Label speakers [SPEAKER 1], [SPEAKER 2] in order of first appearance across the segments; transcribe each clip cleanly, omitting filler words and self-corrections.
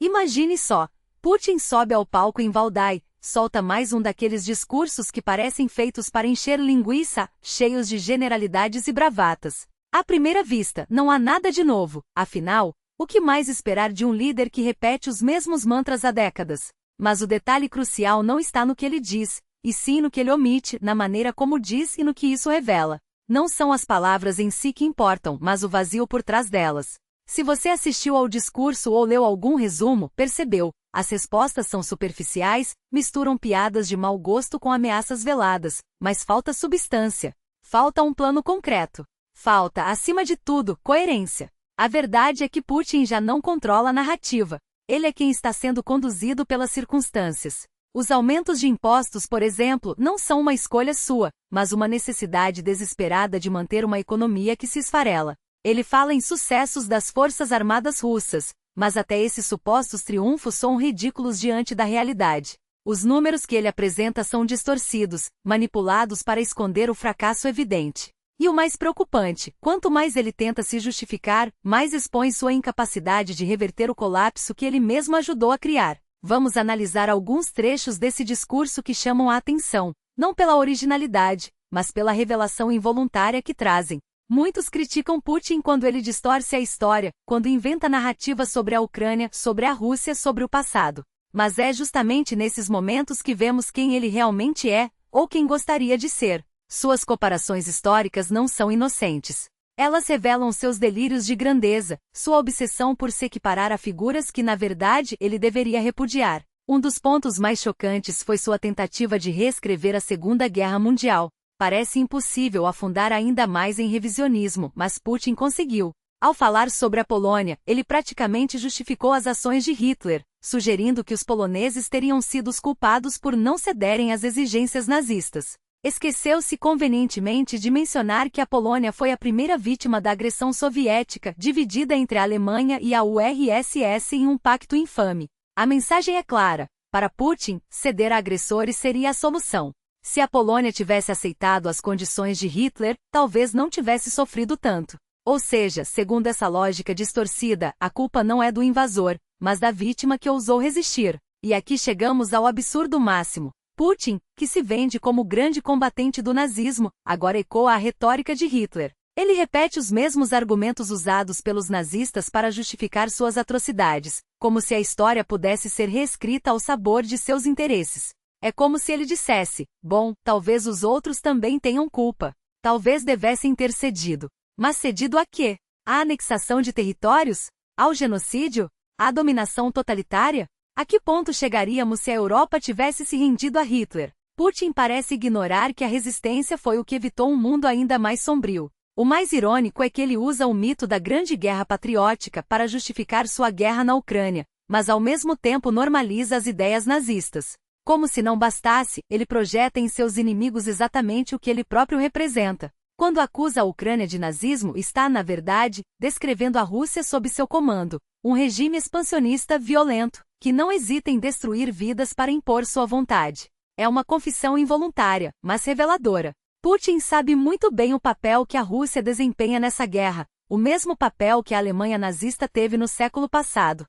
[SPEAKER 1] Imagine só, Putin sobe ao palco em Valdai, solta mais um daqueles discursos que parecem feitos para encher linguiça, cheios de generalidades e bravatas. À primeira vista, não há nada de novo, afinal, o que mais esperar de um líder que repete os mesmos mantras há décadas? Mas o detalhe crucial não está no que ele diz, e sim no que ele omite, na maneira como diz e no que isso revela. Não são as palavras em si que importam, mas o vazio por trás delas. Se você assistiu ao discurso ou leu algum resumo, percebeu, as respostas são superficiais, misturam piadas de mau gosto com ameaças veladas, mas falta substância. Falta um plano concreto. Falta, acima de tudo, coerência. A verdade é que Putin já não controla a narrativa. Ele é quem está sendo conduzido pelas circunstâncias. Os aumentos de impostos, por exemplo, não são uma escolha sua, mas uma necessidade desesperada de manter uma economia que se esfarela. Ele fala em sucessos das Forças Armadas russas, mas até esses supostos triunfos são ridículos diante da realidade. Os números que ele apresenta são distorcidos, manipulados para esconder o fracasso evidente. E o mais preocupante, quanto mais ele tenta se justificar, mais expõe sua incapacidade de reverter o colapso que ele mesmo ajudou a criar. Vamos analisar alguns trechos desse discurso que chamam a atenção, não pela originalidade, mas pela revelação involuntária que trazem. Muitos criticam Putin quando ele distorce a história, quando inventa narrativas sobre a Ucrânia, sobre a Rússia, sobre o passado. Mas é justamente nesses momentos que vemos quem ele realmente é, ou quem gostaria de ser. Suas comparações históricas não são inocentes. Elas revelam seus delírios de grandeza, sua obsessão por se equiparar a figuras que na verdade ele deveria repudiar. Um dos pontos mais chocantes foi sua tentativa de reescrever a Segunda Guerra Mundial. Parece impossível afundar ainda mais em revisionismo, mas Putin conseguiu. Ao falar sobre a Polônia, ele praticamente justificou as ações de Hitler, sugerindo que os poloneses teriam sido os culpados por não cederem às exigências nazistas. Esqueceu-se convenientemente de mencionar que a Polônia foi a primeira vítima da agressão soviética, dividida entre a Alemanha e a URSS em um pacto infame. A mensagem é clara: para Putin, ceder a agressores seria a solução. Se a Polônia tivesse aceitado as condições de Hitler, talvez não tivesse sofrido tanto. Ou seja, segundo essa lógica distorcida, a culpa não é do invasor, mas da vítima que ousou resistir. E aqui chegamos ao absurdo máximo. Putin, que se vende como grande combatente do nazismo, agora ecoa a retórica de Hitler. Ele repete os mesmos argumentos usados pelos nazistas para justificar suas atrocidades, como se a história pudesse ser reescrita ao sabor de seus interesses. É como se ele dissesse: bom, talvez os outros também tenham culpa. Talvez devessem ter cedido. Mas cedido a quê? À anexação de territórios? Ao genocídio? À dominação totalitária? A que ponto chegaríamos se a Europa tivesse se rendido a Hitler? Putin parece ignorar que a resistência foi o que evitou um mundo ainda mais sombrio. O mais irônico é que ele usa o mito da Grande Guerra Patriótica para justificar sua guerra na Ucrânia, mas ao mesmo tempo normaliza as ideias nazistas. Como se não bastasse, ele projeta em seus inimigos exatamente o que ele próprio representa. Quando acusa a Ucrânia de nazismo, está, na verdade, descrevendo a Rússia sob seu comando, um regime expansionista violento, que não hesita em destruir vidas para impor sua vontade. É uma confissão involuntária, mas reveladora. Putin sabe muito bem o papel que a Rússia desempenha nessa guerra, o mesmo papel que a Alemanha nazista teve no século passado.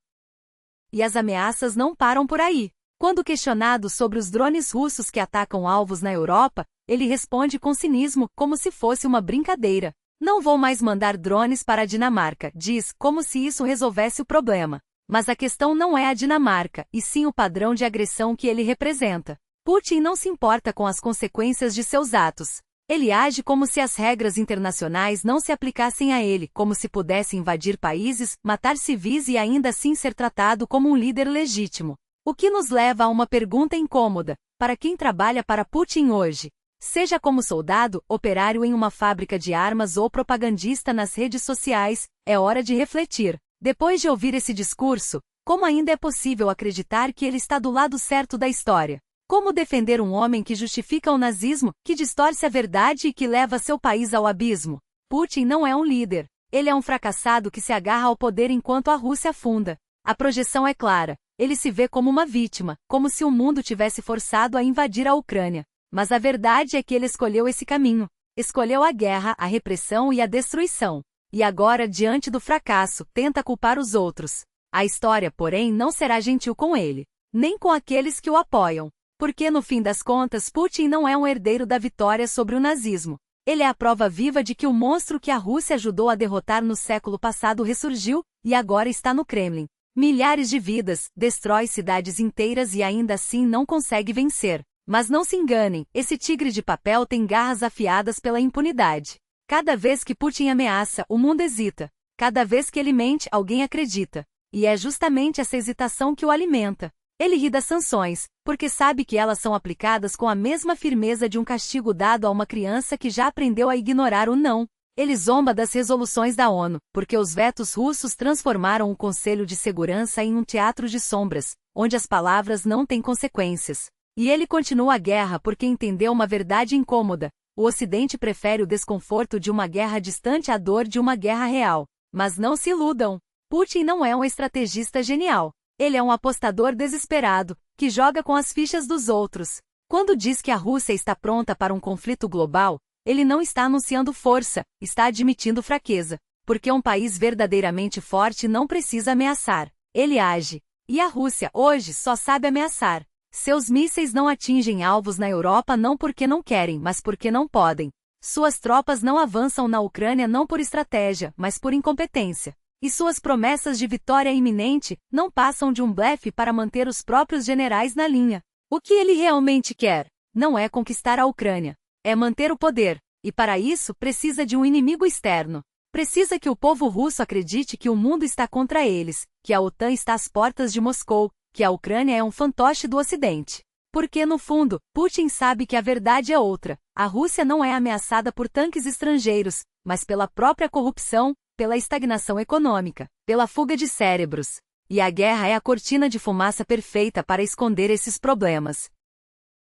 [SPEAKER 1] E as ameaças não param por aí. Quando questionado sobre os drones russos que atacam alvos na Europa, ele responde com cinismo, como se fosse uma brincadeira. Não vou mais mandar drones para a Dinamarca, diz, como se isso resolvesse o problema. Mas a questão não é a Dinamarca, e sim o padrão de agressão que ele representa. Putin não se importa com as consequências de seus atos. Ele age como se as regras internacionais não se aplicassem a ele, como se pudesse invadir países, matar civis e ainda assim ser tratado como um líder legítimo. O que nos leva a uma pergunta incômoda: para quem trabalha para Putin hoje? Seja como soldado, operário em uma fábrica de armas ou propagandista nas redes sociais, é hora de refletir. Depois de ouvir esse discurso, como ainda é possível acreditar que ele está do lado certo da história? Como defender um homem que justifica o nazismo, que distorce a verdade e que leva seu país ao abismo? Putin não é um líder. Ele é um fracassado que se agarra ao poder enquanto a Rússia afunda. A projeção é clara. Ele se vê como uma vítima, como se o mundo tivesse forçado a invadir a Ucrânia. Mas a verdade é que ele escolheu esse caminho. Escolheu a guerra, a repressão e a destruição. E agora, diante do fracasso, tenta culpar os outros. A história, porém, não será gentil com ele, nem com aqueles que o apoiam. Porque, no fim das contas, Putin não é um herdeiro da vitória sobre o nazismo. Ele é a prova viva de que o monstro que a Rússia ajudou a derrotar no século passado ressurgiu, e agora está no Kremlin. Milhares de vidas, destrói cidades inteiras e ainda assim não consegue vencer. Mas não se enganem, esse tigre de papel tem garras afiadas pela impunidade. Cada vez que Putin ameaça, o mundo hesita. Cada vez que ele mente, alguém acredita. E é justamente essa hesitação que o alimenta. Ele ri das sanções, porque sabe que elas são aplicadas com a mesma firmeza de um castigo dado a uma criança que já aprendeu a ignorar o não. Ele zomba das resoluções da ONU, porque os vetos russos transformaram o Conselho de Segurança em um teatro de sombras, onde as palavras não têm consequências. E ele continua a guerra porque entendeu uma verdade incômoda. O Ocidente prefere o desconforto de uma guerra distante à dor de uma guerra real. Mas não se iludam. Putin não é um estrategista genial. Ele é um apostador desesperado, que joga com as fichas dos outros. Quando diz que a Rússia está pronta para um conflito global, ele não está anunciando força, está admitindo fraqueza. Porque um país verdadeiramente forte não precisa ameaçar. Ele age. E a Rússia, hoje, só sabe ameaçar. Seus mísseis não atingem alvos na Europa não porque não querem, mas porque não podem. Suas tropas não avançam na Ucrânia não por estratégia, mas por incompetência. E suas promessas de vitória iminente não passam de um blefe para manter os próprios generais na linha. O que ele realmente quer não é conquistar a Ucrânia, é manter o poder, e para isso precisa de um inimigo externo. Precisa que o povo russo acredite que o mundo está contra eles, que a OTAN está às portas de Moscou, que a Ucrânia é um fantoche do Ocidente. Porque, no fundo, Putin sabe que a verdade é outra. A Rússia não é ameaçada por tanques estrangeiros, mas pela própria corrupção, pela estagnação econômica, pela fuga de cérebros. E a guerra é a cortina de fumaça perfeita para esconder esses problemas.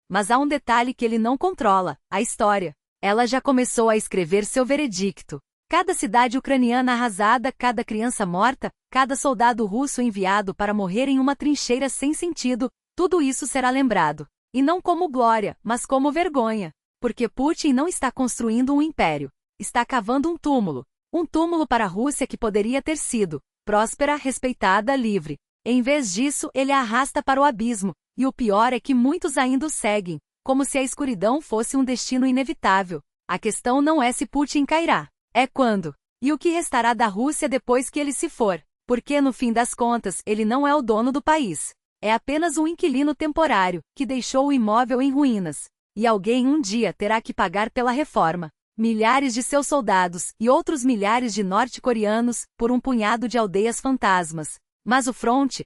[SPEAKER 1] Mas há um detalhe que ele não controla: a história. Ela já começou a escrever seu veredicto. Cada cidade ucraniana arrasada, cada criança morta, cada soldado russo enviado para morrer em uma trincheira sem sentido, tudo isso será lembrado. E não como glória, mas como vergonha. Porque Putin não está construindo um império. Está cavando um túmulo. Um túmulo para a Rússia que poderia ter sido próspera, respeitada, livre. Em vez disso, ele a arrasta para o abismo. E o pior é que muitos ainda o seguem, como se a escuridão fosse um destino inevitável. A questão não é se Putin cairá. É quando. E o que restará da Rússia depois que ele se for? Porque, no fim das contas, ele não é o dono do país. É apenas um inquilino temporário, que deixou o imóvel em ruínas. E alguém um dia terá que pagar pela reforma. Milhares de seus soldados, e outros milhares de norte-coreanos, por um punhado de aldeias fantasmas. Mas o fronte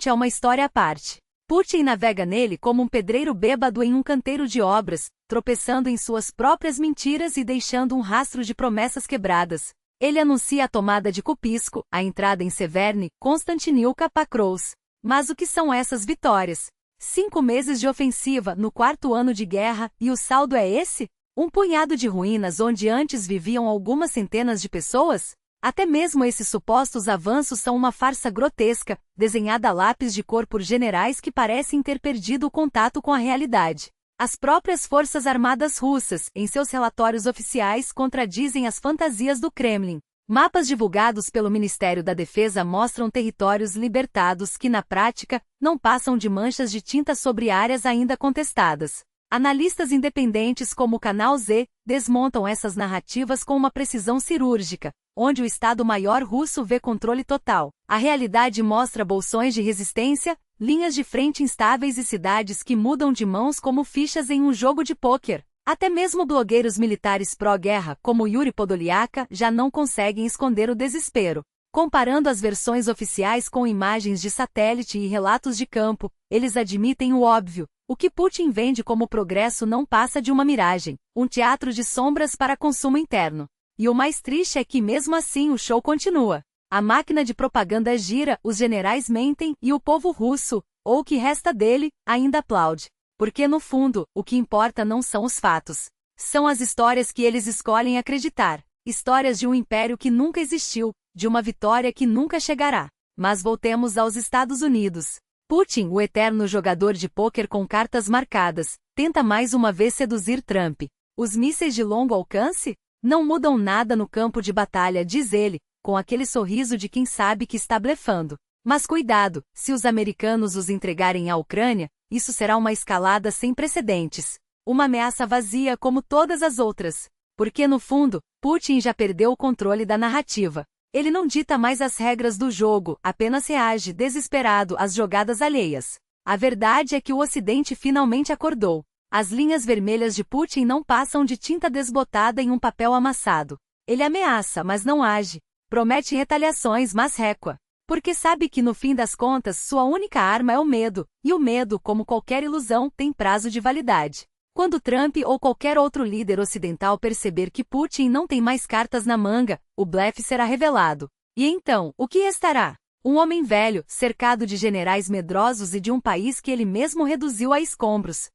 [SPEAKER 1] é uma história à parte. Putin navega nele como um pedreiro bêbado em um canteiro de obras, tropeçando em suas próprias mentiras e deixando um rastro de promessas quebradas. Ele anuncia a tomada de Kupisk, a entrada em Severny, Konstantinivka, Pakrovsk. Mas o que são essas vitórias? 5 meses de ofensiva no 4º ano de guerra, e o saldo é esse? Um punhado de ruínas onde antes viviam algumas centenas de pessoas? Até mesmo esses supostos avanços são uma farsa grotesca, desenhada a lápis de cor por generais que parecem ter perdido o contato com a realidade. As próprias Forças Armadas russas, em seus relatórios oficiais, contradizem as fantasias do Kremlin. Mapas divulgados pelo Ministério da Defesa mostram territórios libertados que, na prática, não passam de manchas de tinta sobre áreas ainda contestadas. Analistas independentes como o Canal Z desmontam essas narrativas com uma precisão cirúrgica, onde o Estado-Maior russo vê controle total. A realidade mostra bolsões de resistência, linhas de frente instáveis e cidades que mudam de mãos como fichas em um jogo de pôquer. Até mesmo blogueiros militares pró-guerra, como Yuri Podolyak, já não conseguem esconder o desespero. Comparando as versões oficiais com imagens de satélite e relatos de campo, eles admitem o óbvio. O que Putin vende como progresso não passa de uma miragem, um teatro de sombras para consumo interno. E o mais triste é que mesmo assim o show continua. A máquina de propaganda gira, os generais mentem e o povo russo, ou o que resta dele, ainda aplaude. Porque no fundo, o que importa não são os fatos. São as histórias que eles escolhem acreditar. Histórias de um império que nunca existiu, de uma vitória que nunca chegará. Mas voltemos aos Estados Unidos. Putin, o eterno jogador de pôquer com cartas marcadas, tenta mais uma vez seduzir Trump. Os mísseis de longo alcance? Não mudam nada no campo de batalha, diz ele, com aquele sorriso de quem sabe que está blefando. Mas cuidado, se os americanos os entregarem à Ucrânia, isso será uma escalada sem precedentes. Uma ameaça vazia como todas as outras. Porque no fundo, Putin já perdeu o controle da narrativa. Ele não dita mais as regras do jogo, apenas reage desesperado às jogadas alheias. A verdade é que o Ocidente finalmente acordou. As linhas vermelhas de Putin não passam de tinta desbotada em um papel amassado. Ele ameaça, mas não age. Promete retaliações, mas recua. Porque sabe que no fim das contas sua única arma é o medo, e o medo, como qualquer ilusão, tem prazo de validade. Quando Trump ou qualquer outro líder ocidental perceber que Putin não tem mais cartas na manga, o blefe será revelado. E então, o que restará? Um homem velho, cercado de generais medrosos e de um país que ele mesmo reduziu a escombros.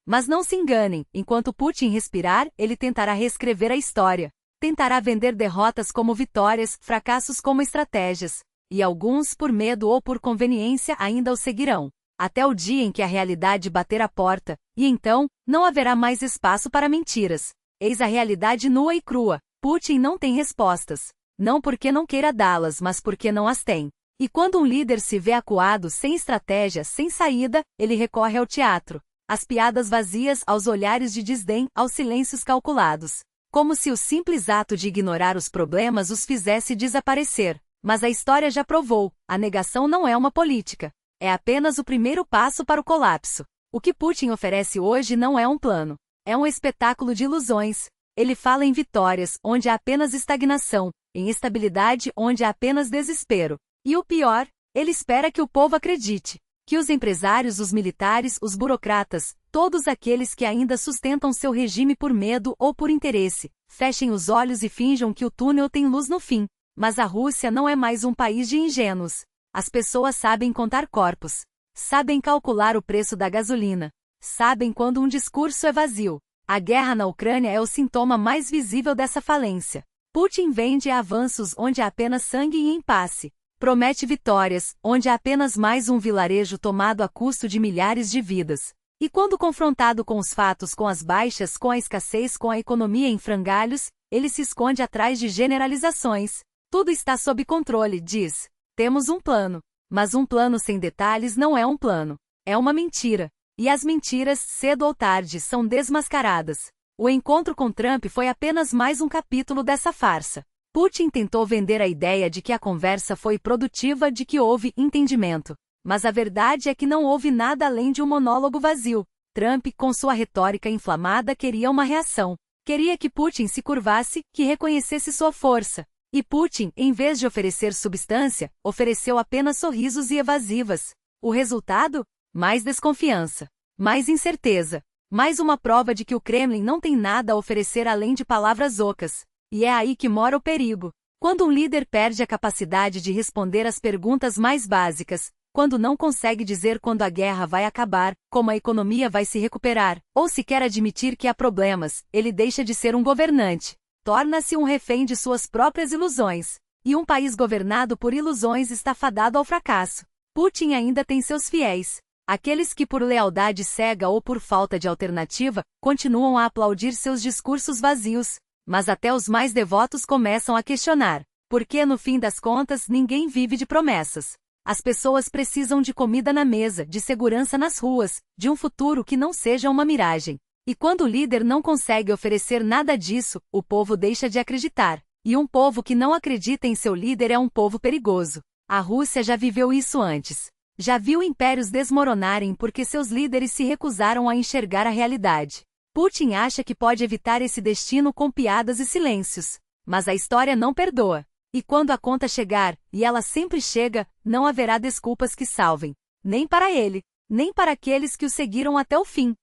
[SPEAKER 1] Mas não se enganem, enquanto Putin respirar, ele tentará reescrever a história. Tentará vender derrotas como vitórias, fracassos como estratégias. E alguns, por medo ou por conveniência, ainda o seguirão. Até o dia em que a realidade bater a porta, e então, não haverá mais espaço para mentiras. Eis a realidade nua e crua. Putin não tem respostas. Não porque não queira dá-las, mas porque não as tem. E quando um líder se vê acuado, sem estratégia, sem saída, ele recorre ao teatro. Às piadas vazias, aos olhares de desdém, aos silêncios calculados. Como se o simples ato de ignorar os problemas os fizesse desaparecer. Mas a história já provou, a negação não é uma política. É apenas o primeiro passo para o colapso. O que Putin oferece hoje não é um plano. É um espetáculo de ilusões. Ele fala em vitórias, onde há apenas estagnação, em estabilidade, onde há apenas desespero. E o pior, ele espera que o povo acredite. Que os empresários, os militares, os burocratas, todos aqueles que ainda sustentam seu regime por medo ou por interesse, fechem os olhos e finjam que o túnel tem luz no fim. Mas a Rússia não é mais um país de ingênuos. As pessoas sabem contar corpos. Sabem calcular o preço da gasolina. Sabem quando um discurso é vazio. A guerra na Ucrânia é o sintoma mais visível dessa falência. Putin vende avanços onde há apenas sangue e impasse. Promete vitórias, onde há apenas mais um vilarejo tomado a custo de milhares de vidas. E quando confrontado com os fatos, com as baixas, com a escassez, com a economia em frangalhos, ele se esconde atrás de generalizações. Tudo está sob controle, diz. Temos um plano. Mas um plano sem detalhes não é um plano. É uma mentira. E as mentiras, cedo ou tarde, são desmascaradas. O encontro com Trump foi apenas mais um capítulo dessa farsa. Putin tentou vender a ideia de que a conversa foi produtiva, de que houve entendimento. Mas a verdade é que não houve nada além de um monólogo vazio. Trump, com sua retórica inflamada, queria uma reação. Queria que Putin se curvasse, que reconhecesse sua força. E Putin, em vez de oferecer substância, ofereceu apenas sorrisos e evasivas. O resultado? Mais desconfiança. Mais incerteza. Mais uma prova de que o Kremlin não tem nada a oferecer além de palavras ocas. E é aí que mora o perigo. Quando um líder perde a capacidade de responder às perguntas mais básicas, quando não consegue dizer quando a guerra vai acabar, como a economia vai se recuperar, ou sequer admitir que há problemas, ele deixa de ser um governante. Torna-se um refém de suas próprias ilusões. E um país governado por ilusões está fadado ao fracasso. Putin ainda tem seus fiéis. Aqueles que por lealdade cega ou por falta de alternativa, continuam a aplaudir seus discursos vazios. Mas até os mais devotos começam a questionar. Porque no fim das contas ninguém vive de promessas. As pessoas precisam de comida na mesa, de segurança nas ruas, de um futuro que não seja uma miragem. E quando o líder não consegue oferecer nada disso, o povo deixa de acreditar. E um povo que não acredita em seu líder é um povo perigoso. A Rússia já viveu isso antes. Já viu impérios desmoronarem porque seus líderes se recusaram a enxergar a realidade. Putin acha que pode evitar esse destino com piadas e silêncios. Mas a história não perdoa. E quando a conta chegar, e ela sempre chega, não haverá desculpas que salvem. Nem para ele, nem para aqueles que o seguiram até o fim.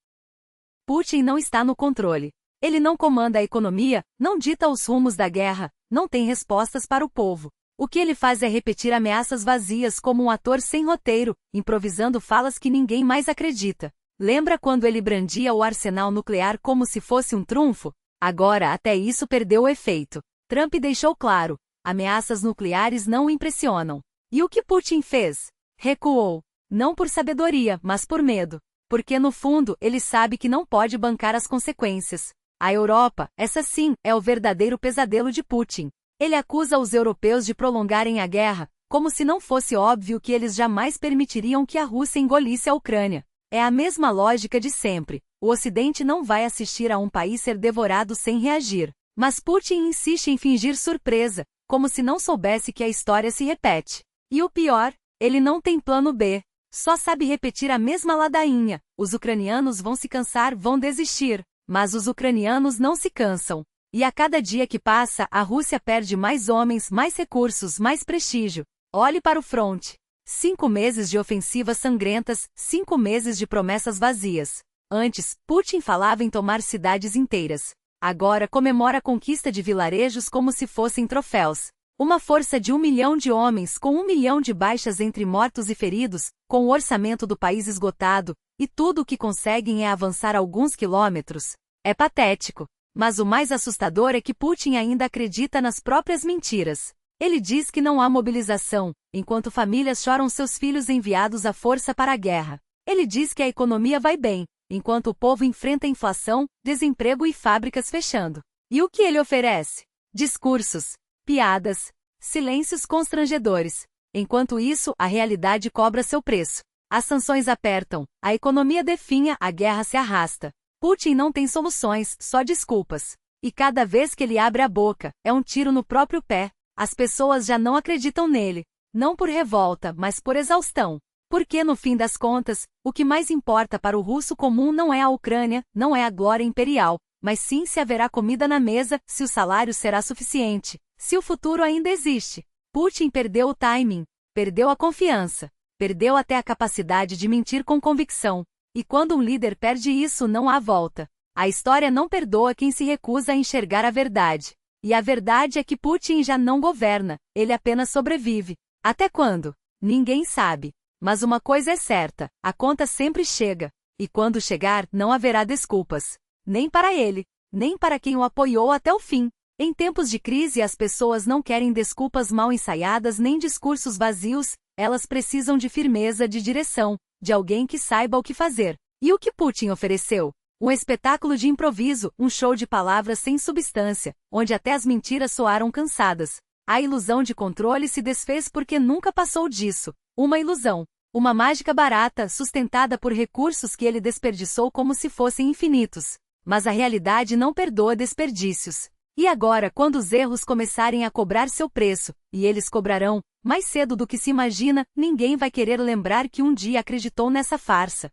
[SPEAKER 1] Putin não está no controle. Ele não comanda a economia, não dita os rumos da guerra, não tem respostas para o povo. O que ele faz é repetir ameaças vazias como um ator sem roteiro, improvisando falas que ninguém mais acredita. Lembra quando ele brandia o arsenal nuclear como se fosse um trunfo? Agora até isso perdeu o efeito. Trump deixou claro, ameaças nucleares não o impressionam. E o que Putin fez? Recuou. Não por sabedoria, mas por medo. Porque no fundo, ele sabe que não pode bancar as consequências. A Europa, essa sim, é o verdadeiro pesadelo de Putin. Ele acusa os europeus de prolongarem a guerra, como se não fosse óbvio que eles jamais permitiriam que a Rússia engolisse a Ucrânia. É a mesma lógica de sempre. O Ocidente não vai assistir a um país ser devorado sem reagir. Mas Putin insiste em fingir surpresa, como se não soubesse que a história se repete. E o pior, ele não tem plano B. Só sabe repetir a mesma ladainha. Os ucranianos vão se cansar, vão desistir. Mas os ucranianos não se cansam. E a cada dia que passa, a Rússia perde mais homens, mais recursos, mais prestígio. Olhe para o fronte. 5 meses de ofensivas sangrentas, 5 meses de promessas vazias. Antes, Putin falava em tomar cidades inteiras. Agora comemora a conquista de vilarejos como se fossem troféus. Uma força de 1 milhão de homens com 1 milhão de baixas entre mortos e feridos, com o orçamento do país esgotado, e tudo o que conseguem é avançar alguns quilômetros. É patético. Mas o mais assustador é que Putin ainda acredita nas próprias mentiras. Ele diz que não há mobilização, enquanto famílias choram seus filhos enviados à força para a guerra. Ele diz que a economia vai bem, enquanto o povo enfrenta inflação, desemprego e fábricas fechando. E o que ele oferece? Discursos, piadas, silêncios constrangedores. Enquanto isso, a realidade cobra seu preço. As sanções apertam, a economia definha, a guerra se arrasta. Putin não tem soluções, só desculpas. E cada vez que ele abre a boca, é um tiro no próprio pé. As pessoas já não acreditam nele. Não por revolta, mas por exaustão. Porque, no fim das contas, o que mais importa para o russo comum não é a Ucrânia, não é a glória imperial, mas sim se haverá comida na mesa, se o salário será suficiente, se o futuro ainda existe. Putin perdeu o timing, perdeu a confiança, perdeu até a capacidade de mentir com convicção. E quando um líder perde isso, não há volta. A história não perdoa quem se recusa a enxergar a verdade. E a verdade é que Putin já não governa, ele apenas sobrevive. Até quando? Ninguém sabe. Mas uma coisa é certa, a conta sempre chega. E quando chegar, não haverá desculpas. Nem para ele, nem para quem o apoiou até o fim. Em tempos de crise, as pessoas não querem desculpas mal ensaiadas nem discursos vazios, elas precisam de firmeza de direção, de alguém que saiba o que fazer. E o que Putin ofereceu? Um espetáculo de improviso, um show de palavras sem substância, onde até as mentiras soaram cansadas. A ilusão de controle se desfez porque nunca passou disso. Uma ilusão. Uma mágica barata, sustentada por recursos que ele desperdiçou como se fossem infinitos. Mas a realidade não perdoa desperdícios. E agora, quando os erros começarem a cobrar seu preço, e eles cobrarão, mais cedo do que se imagina, ninguém vai querer lembrar que um dia acreditou nessa farsa.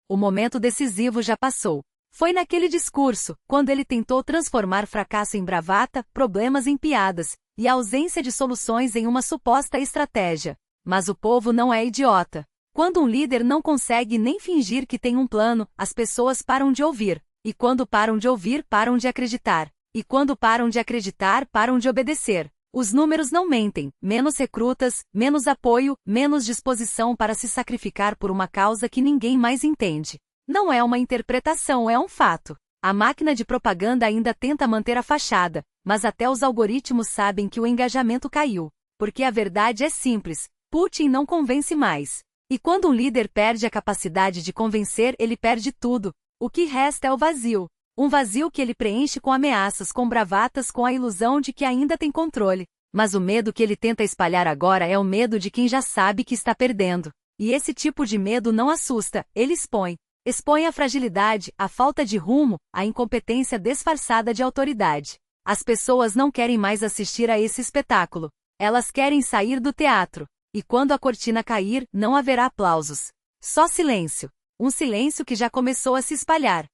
[SPEAKER 1] O momento decisivo já passou. Foi naquele discurso, quando ele tentou transformar fracasso em bravata, problemas em piadas, e a ausência de soluções em uma suposta estratégia. Mas o povo não é idiota. Quando um líder não consegue nem fingir que tem um plano, as pessoas param de ouvir. E quando param de ouvir, param de acreditar. E quando param de acreditar, param de obedecer. Os números não mentem, menos recrutas, menos apoio, menos disposição para se sacrificar por uma causa que ninguém mais entende. Não é uma interpretação, é um fato. A máquina de propaganda ainda tenta manter a fachada, mas até os algoritmos sabem que o engajamento caiu. Porque a verdade é simples, Putin não convence mais. E quando um líder perde a capacidade de convencer, ele perde tudo. O que resta é o vazio. Um vazio que ele preenche com ameaças, com bravatas, com a ilusão de que ainda tem controle. Mas o medo que ele tenta espalhar agora é o medo de quem já sabe que está perdendo. E esse tipo de medo não assusta, ele expõe. Expõe a fragilidade, a falta de rumo, a incompetência disfarçada de autoridade. As pessoas não querem mais assistir a esse espetáculo. Elas querem sair do teatro. E quando a cortina cair, não haverá aplausos. Só silêncio. Um silêncio que já começou a se espalhar.